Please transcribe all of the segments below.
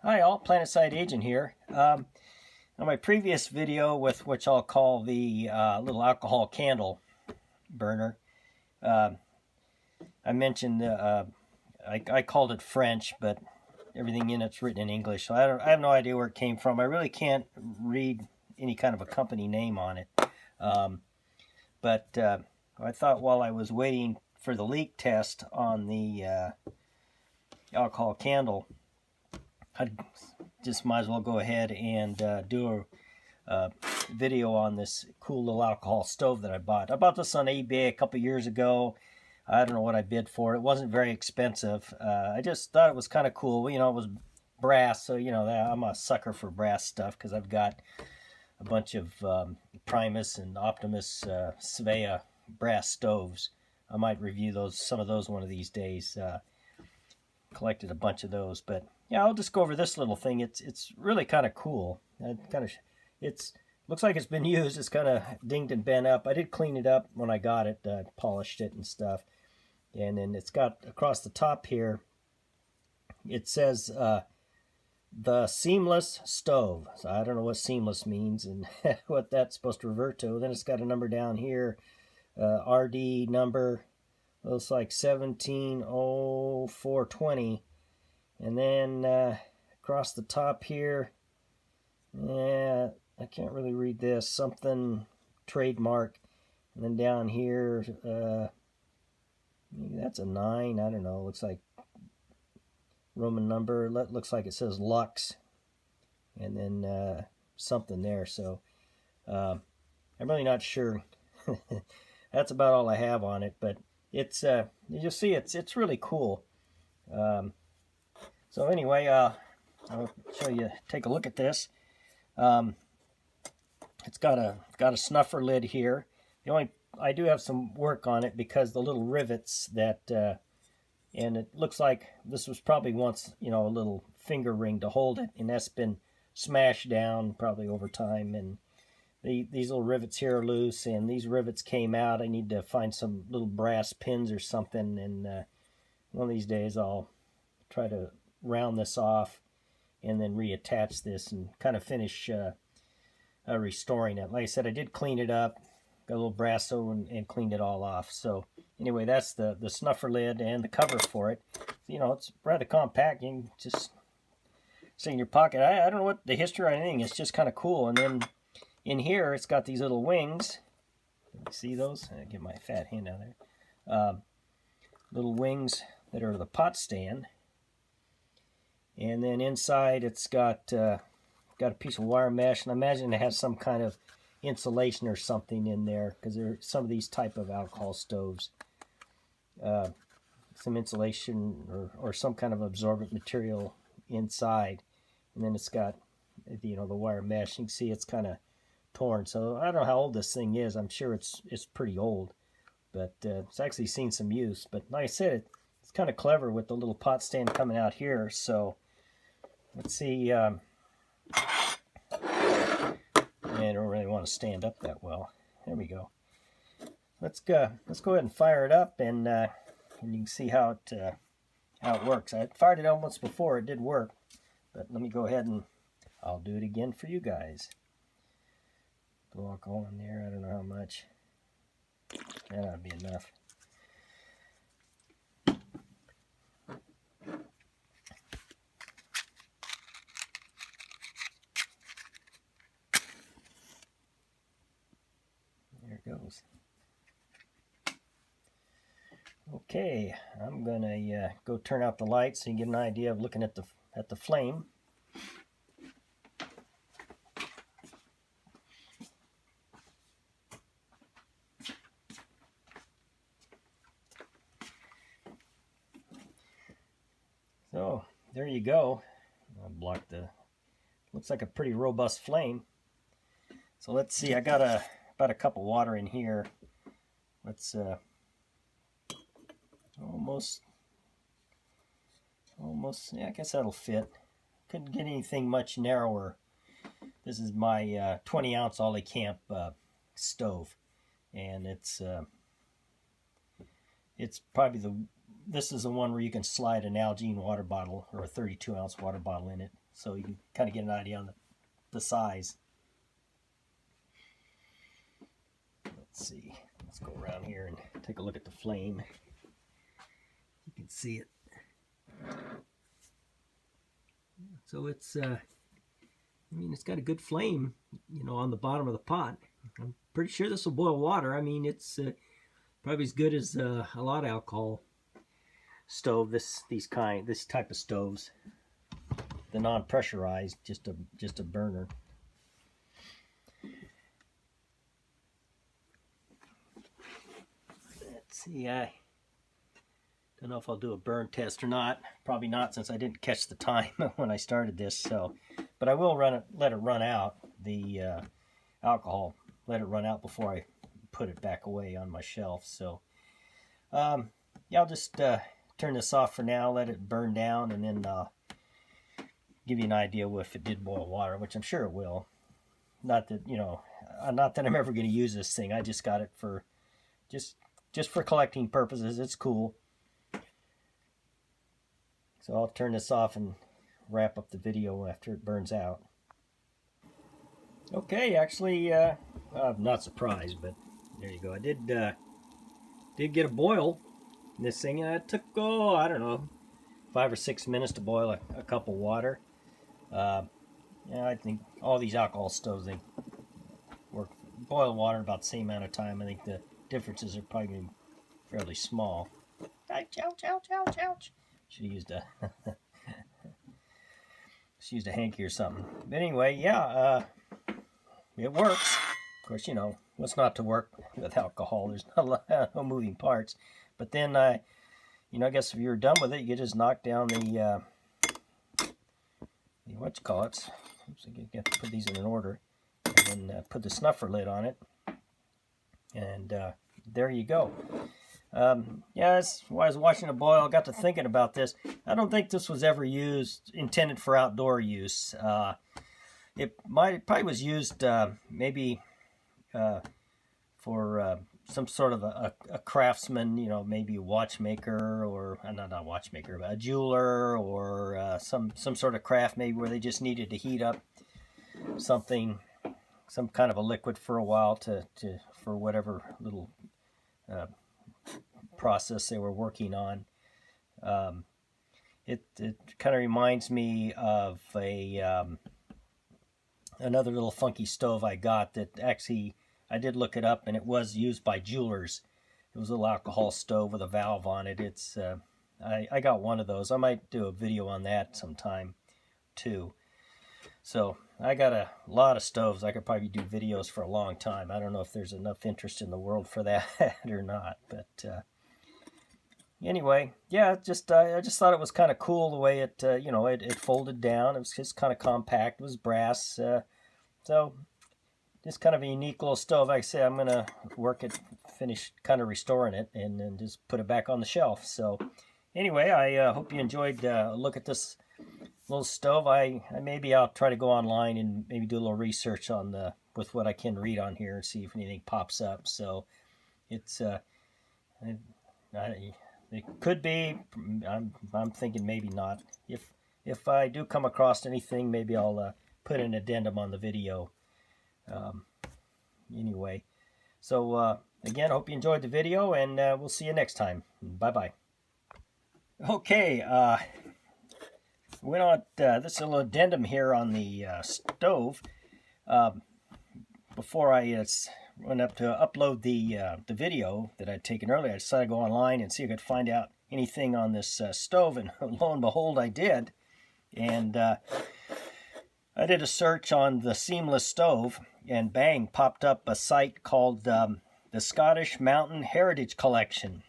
Hi all, Planetside Agent here. On my previous video, with which I'll call the little alcohol candle burner, I mentioned I called it French, but everything in it's written in English, so I have no idea where it came from. I really can't read any kind of a company name on it. But I thought while I was waiting for the leak test on the alcohol candle, I just might as well go ahead and do a video on this cool little alcohol stove that I bought. I bought this on eBay a couple years ago. I don't know what I bid for it. It wasn't very expensive. I just thought it was kind of cool. You know, it was brass, so you know I'm a sucker for brass stuff because I've got a bunch of Primus and Optimus Svea brass stoves. I might review some of those one of these days. Collected a bunch of those, but yeah, I'll just go over this little thing. It's really kind of cool. It's looks like it's been used. It's kind of dinged and bent up. I did clean it up when I got it, polished it and stuff. And then it's got across the top here, it says the seamless stove. So I don't know what seamless means and what that's supposed to revert to. Then it's got a number down here, RD number. Looks like 170420. And then across the top here, yeah, I can't really read this. Something trademark. And then down here, maybe that's a 9. I don't know. Looks like Roman number. Looks like it says Lux. And then something there. So I'm really not sure. That's about all I have on it. But it's you'll see it's really cool. So anyway, I'll show you. Take a look at this. It's got a snuffer lid here. I do have some work on it because the little rivets that and it looks like this was probably once a little finger ring to hold it, and that's been smashed down probably over time. And these little rivets here are loose, and these rivets came out. I need to find some little brass pins or something, and one of these days I'll try to round this off and then reattach this and kind of finish restoring it. Like I said, I did clean it up, got a little brasso and cleaned it all off. So anyway, that's the snuffer lid and the cover for it. It's rather compact. You can just stay in your pocket. I don't know what the history or anything. It's just kind of cool. And then in here, it's got these little wings. See those? I'll get my fat hand out there. Little wings that are the pot stand. And then inside, it's got a piece of wire mesh, and I imagine it has some kind of insulation or something in there, because there are some of these type of alcohol stoves. Some insulation or some kind of absorbent material inside, and then it's got the wire mesh. You can see it's kind of torn. So I don't know how old this thing is. I'm sure it's pretty old, but it's actually seen some use. But like I said, it's kind of clever with the little pot stand coming out here. So let's see. I don't really want to stand up that well. There we go. Let's go ahead and fire it up, and you can see how it works. I fired it up once before. It did work, but let me go ahead and I'll do it again for you guys. Blow alcohol in there. I don't know how much. That ought to be enough. There it goes. Okay, I'm gonna go turn out the lights so you get an idea of looking at the flame. So there you go. I'll block looks like a pretty robust flame. So let's see, I got about a cup of water in here. Let's almost, yeah, I guess that'll fit. Couldn't get anything much narrower. This is my 20-ounce Ollie Camp stove, and it's probably this is the one where you can slide an Nalgene water bottle or a 32-ounce water bottle in it. so you can kind of get an idea on the size. Let's see. Let's go around here and take a look at the flame. You can see it. So it's, I mean, it's got a good flame, you know, on the bottom of the pot. I'm pretty sure this will boil water. I mean, it's probably as good as a lot of alcohol stove. This type of stoves, the non-pressurized, just a burner. Let's see. I don't know if I'll do a burn test or not. Probably not, since I didn't catch the time when I started this. So, but I will let it run out, the alcohol. Let it run out before I put it back away on my shelf. So, yeah, I'll just turn this off for now. Let it burn down, and then give you an idea if it did boil water, which I'm sure it will. Not that, you know, not that I'm ever going to use this thing. I just got it for just for collecting purposes. It's cool. So I'll turn this off and wrap up the video after it burns out. Okay, actually, I'm not surprised, but there you go. I did get a boil in this thing. It took, I don't know, 5 or 6 minutes to boil a cup of water. Yeah, I think all these alcohol stoves, they boil water in about the same amount of time. I think the differences are probably fairly small. Ouch, ouch, ouch, ouch, ouch. Should have used a hanky or something. But anyway, yeah, it works. Of course, you know, what's not to work with alcohol? There's not a lot, no moving parts. But then, you know, I guess if you're done with it, you just knock down the what you call it. Oops, I got to put these in an order. And then put the snuffer lid on it. And there you go. Yeah, as I was watching it boil, I got to thinking about this. I don't think this was ever intended for outdoor use. It probably was used maybe for some sort of a craftsman, you know, maybe a watchmaker, or not a watchmaker, but a jeweler, or some sort of craft, maybe where they just needed to heat up something, some kind of a liquid for a while for whatever little process they were working on. It kind of reminds me of another little funky stove I got that actually, I did look it up, and it was used by jewelers. It was a little alcohol stove with a valve on it. It's I got one of those. I might do a video on that sometime too. So I got a lot of stoves. I could probably do videos for a long time. I don't know if there's enough interest in the world for that or not, but anyway, yeah, I just thought it was kind of cool the way it you know, it folded down. It was just kind of compact. It was brass, so just kind of a unique little stove. Like I say, I'm gonna finish kind of restoring it, and then just put it back on the shelf. So anyway, I hope you enjoyed a look at this little stove. Maybe I'll try to go online and maybe do a little research on with what I can read on here and see if anything pops up. So it's it could be. I'm thinking maybe not. If I do come across anything, maybe I'll put an addendum on the video. Anyway, so again, hope you enjoyed the video, and we'll see you next time. Bye bye. Okay. Went on. This is a little addendum here on the stove. Before I went up to upload the video that I'd taken earlier, I decided to go online and see if I could find out anything on this stove, and lo and behold, I did. And I did a search on the seamless stove, and bang, popped up a site called the Scottish Mountain Heritage Collection,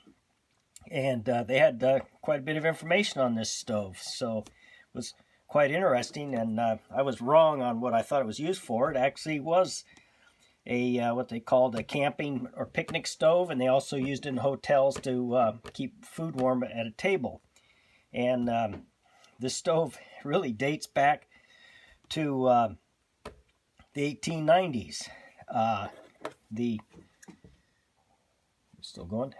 and they had quite a bit of information on this stove. So was quite interesting, and I was wrong on what I thought it was used for. It actually was a what they called a camping or picnic stove, and they also used it in hotels to keep food warm at a table. And this stove really dates back to the 1890s. Still going.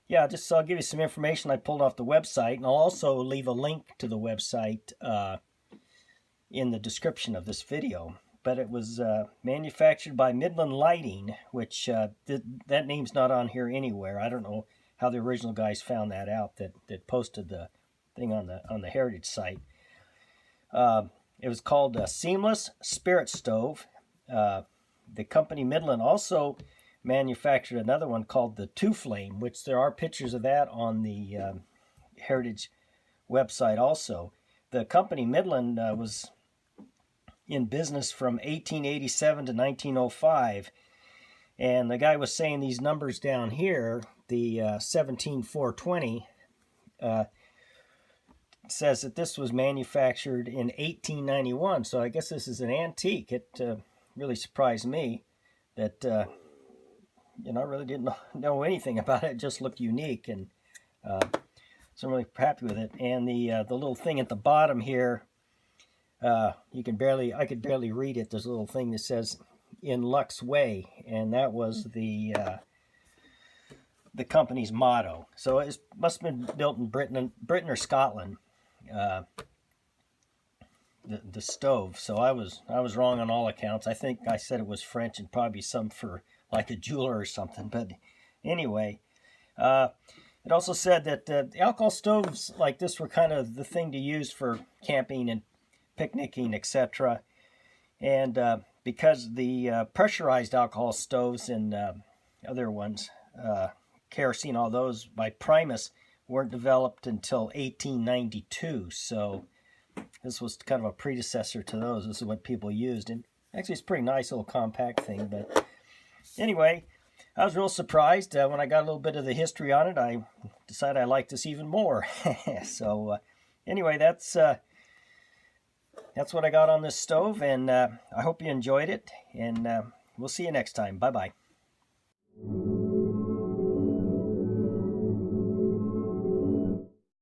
Yeah, just so I'll give you some information I pulled off the website, and I'll also leave a link to the website in the description of this video. But it was manufactured by Midland Lighting, which that name's not on here anywhere. I don't know how the original guys found that out that posted the thing on the Heritage site. It was called a Seamless Spirit Stove. The company Midland also manufactured another one called the Two Flame, which there are pictures of that on the Heritage website also. The company Midland was in business from 1887 to 1905, and the guy was saying these numbers down here, the 17420, says that this was manufactured in 1891, so I guess this is an antique. It really surprised me that I really didn't know anything about it. It just looked unique, and so I'm really happy with it. And the little thing at the bottom here, I could barely read it. There's a little thing that says "In Luck's Way," and that was the company's motto. So it must have been built in Britain or Scotland. The stove. So I was wrong on all accounts. I think I said it was French and probably some for like a jeweler or something. But anyway, it also said that the alcohol stoves like this were kind of the thing to use for camping and picnicking, etc. And because the pressurized alcohol stoves and other ones, kerosene, all those by Primus, weren't developed until 1892. So this was kind of a predecessor to those. This is what people used. And actually, it's a pretty nice little compact thing. But anyway, I was real surprised when I got a little bit of the history on it. I decided I liked this even more. So anyway, that's what I got on this stove, and I hope you enjoyed it, and we'll see you next time. Bye-bye.